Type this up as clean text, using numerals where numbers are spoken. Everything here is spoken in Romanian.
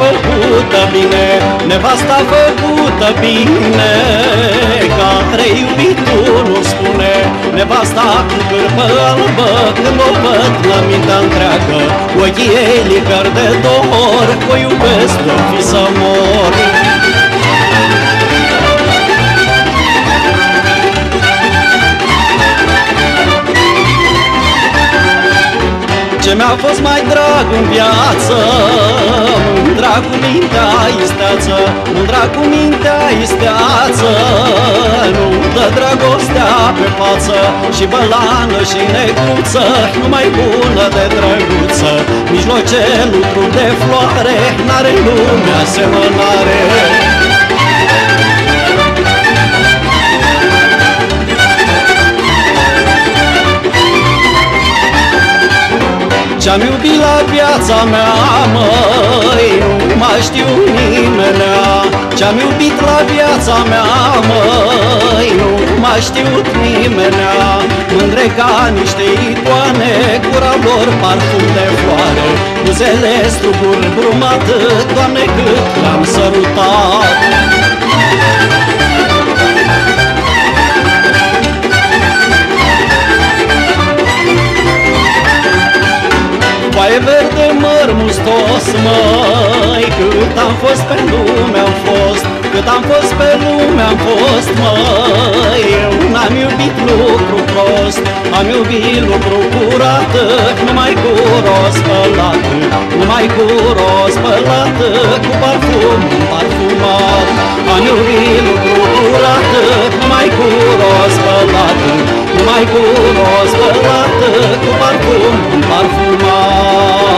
făcută bine, nevasta făcută bine, care iubitul nu spune. Nevasta cu cârpă albă, când o văd la mintea întreagă, ochii ei licări de dor, o iubesc tot fi să mor. Ce mi-a fost mai drag în viață, mândra cu mintea isteață, mândra cu mintea isteață, nu dă dragostea pe față, și bălană și negruță, numai bună de drăguță, mijlocelul trup de floare, n-are lumea asemănare. Ce-am iubit la viața mea, măi, nu mai știu nimenea. Ce-am iubit la viața mea, măi, nu mai știut nimenea. Mândre ca niște icoane, gura lor parfum de floare, buzele struguri brumate, Doamne, cât l-am sărutat. Foaie verde, măr mustos, măi, cât am fost pe lume am fost, cât am fost pe lume am fost, măi. Eu n-am iubit lucru prost, am iubit lucru curat, numai cu roz spălat, numai cu roz spălat, cu parfum parfumat. Am iubit lucru curat, numai cu roz spălat, numai cu roz spălat, cu parfum parfumat.